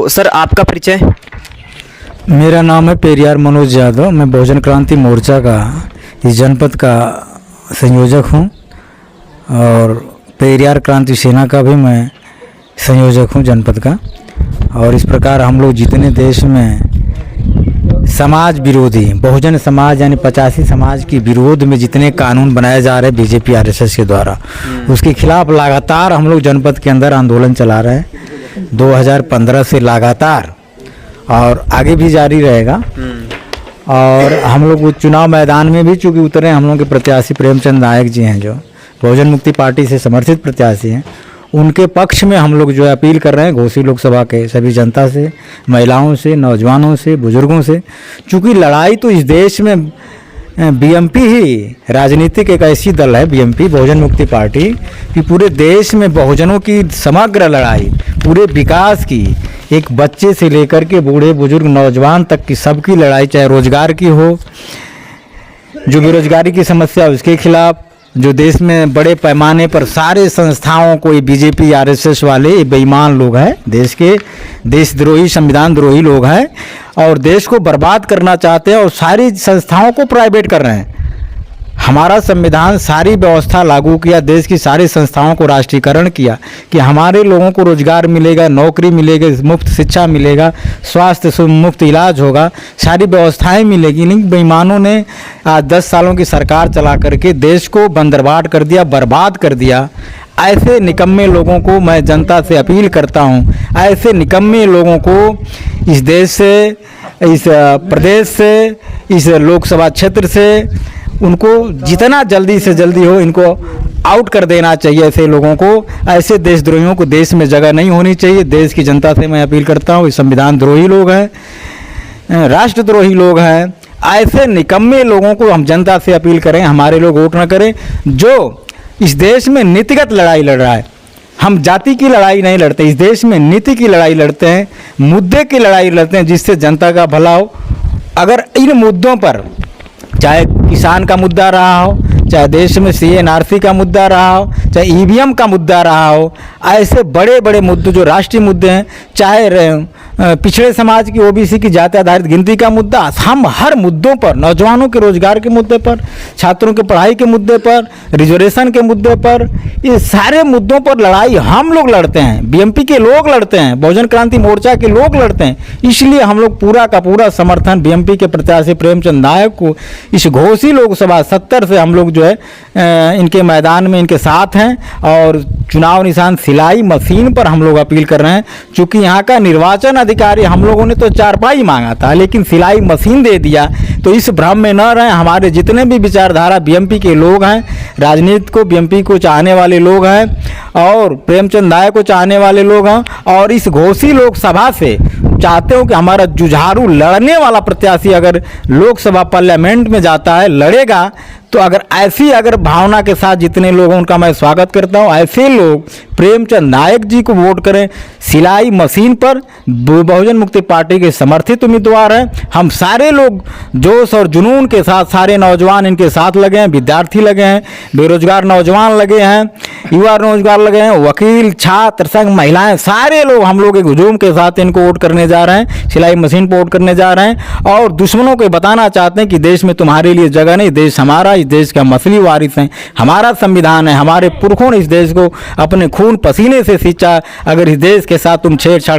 तो सर आपका परिचय? मेरा नाम है पेरियार मनोज यादव। मैं बहुजन क्रांति मोर्चा का इस जनपद का संयोजक हूं और पेरियार क्रांति सेना का भी मैं संयोजक हूं जनपद का। और इस प्रकार हम लोग जितने देश में समाज विरोधी बहुजन समाज यानी 85 समाज के विरोध में जितने कानून बनाए जा रहे हैं बीजेपी आरएसएस के द्वारा, उसके खिलाफ लगातार हम लोग जनपद के अंदर आंदोलन चला रहे हैं 2015 से लगातार, और आगे भी जारी रहेगा। और हम लोग चुनाव मैदान में भी चूँकि उतरे, हम लोग के प्रत्याशी प्रेमचंद नायक जी हैं जो बहुजन मुक्ति पार्टी से समर्थित प्रत्याशी हैं, उनके पक्ष में हम लोग जो है अपील कर रहे हैं घोसी लोकसभा के सभी जनता से, महिलाओं से, नौजवानों से, बुजुर्गों से। चूँकि लड़ाई तो इस देश में बीएमपी ही राजनीतिक एक ऐसी दल है, बीएमपी बहुजन मुक्ति पार्टी, कि पूरे देश में बहुजनों की समग्र लड़ाई, पूरे विकास की, एक बच्चे से लेकर के बूढ़े बुजुर्ग नौजवान तक की सबकी लड़ाई, चाहे रोजगार की हो, जो बेरोजगारी की समस्या उसके खिलाफ, जो देश में बड़े पैमाने पर सारे संस्थाओं को ये बीजेपी आरएसएस वाले ये बेईमान लोग हैं, देश के देशद्रोही संविधान द्रोही लोग हैं और देश को बर्बाद करना चाहते हैं और सारी संस्थाओं को प्राइवेट कर रहे हैं। हमारा संविधान सारी व्यवस्था लागू किया, देश की सारी संस्थाओं को राष्ट्रीयकरण किया कि हमारे लोगों को रोजगार मिलेगा, नौकरी मिलेगी, मुफ्त शिक्षा मिलेगा, स्वास्थ्य से मुफ्त इलाज होगा, सारी व्यवस्थाएं मिलेगी। लेकिन बेईमानों ने आज 10 सालों की सरकार चला करके देश को बंदरबाट कर दिया, बर्बाद कर दिया। ऐसे निकम्मे लोगों को मैं जनता से अपील करता हूँ, ऐसे निकम्मे लोगों को इस देश से, इस प्रदेश से, इस लोकसभा क्षेत्र से उनको जितना जल्दी से जल्दी हो इनको आउट कर देना चाहिए। ऐसे लोगों को, ऐसे देशद्रोहियों को देश में जगह नहीं होनी चाहिए। देश की जनता से मैं अपील करता हूँ, संविधान द्रोही लोग हैं, राष्ट्रद्रोही लोग हैं, ऐसे निकम्मे लोगों को हम जनता से अपील करें, हमारे लोग वोट न करें। जो इस देश में नीतिगत लड़ाई लड़ रहा है, हम जाति की लड़ाई नहीं लड़ते, इस देश में नीति की लड़ाई लड़ते हैं, मुद्दे की लड़ाई लड़ते हैं जिससे जनता का भला हो। अगर इन मुद्दों पर, चाहे किसान का मुद्दा रहा हो, चाहे देश में CNRC का मुद्दा रहा हो, चाहे EVM का मुद्दा रहा हो, ऐसे बड़े बड़े मुद्दे जो राष्ट्रीय मुद्दे हैं, चाहे पिछड़े समाज की OBC की जाति आधारित गिनती का मुद्दा, हम हर मुद्दों पर, नौजवानों के रोजगार के मुद्दे पर, छात्रों के पढ़ाई के मुद्दे पर, रिजर्वेशन के मुद्दे पर, ये सारे मुद्दों पर लड़ाई हम लोग लड़ते हैं, BMP के लोग लड़ते हैं, बहुजन क्रांति मोर्चा के लोग लड़ते हैं। इसलिए हम लोग पूरा का पूरा समर्थन BMP के प्रत्याशी प्रेमचंद नायक को इस घोसी लोकसभा 70 से हम लोग जो है इनके मैदान में इनके साथ हैं। और चुनाव निशान सिलाई मशीन पर हम लोग अपील कर रहे हैं। चूँकि यहाँ का निर्वाचन अधिकारी, हम लोगों ने तो चारपाई मांगा था लेकिन सिलाई मशीन दे दिया, तो इस भ्रम में न रहें। हमारे जितने भी विचारधारा BMP के लोग हैं, राजनीति को BMP को चाहने वाले लोग हैं और प्रेमचंद नायक को चाहने वाले लोग हैं, और इस घोसी लोकसभा से चाहते हो कि हमारा जुझारू लड़ने वाला प्रत्याशी अगर लोकसभा पार्लियामेंट में जाता है, लड़ेगा, तो अगर ऐसी भावना के साथ जितने लोग हैं उनका मैं स्वागत करता हूं। ऐसे लोग प्रेमचंद नायक जी को वोट करें। सिलाई मशीन पर बहुजन मुक्ति पार्टी के समर्थित उम्मीदवार हैं। हम सारे लोग जोश और जुनून के साथ, सारे नौजवान इनके साथ लगे हैं, विद्यार्थी लगे हैं, बेरोजगार नौजवान लगे हैं, युवा नौजवान लगे हैं, वकील, छात्र संघ, महिलाएं, सारे लोग हम लोग एक हुजूम के साथ इनको वोट करने जा रहे हैं, सिलाई मशीन पर वोट करने जा रहे हैं। और दुश्मनों को बताना चाहते हैं कि देश में तुम्हारे लिए जगह नहीं, देश हमारा, इस देश का असली वारिस है, हमारा संविधान है, हमारे पुरखों ने इस देश को अपने खून पसीने से सींचा। अगर इस देश के साथ तुम छेड़छाड़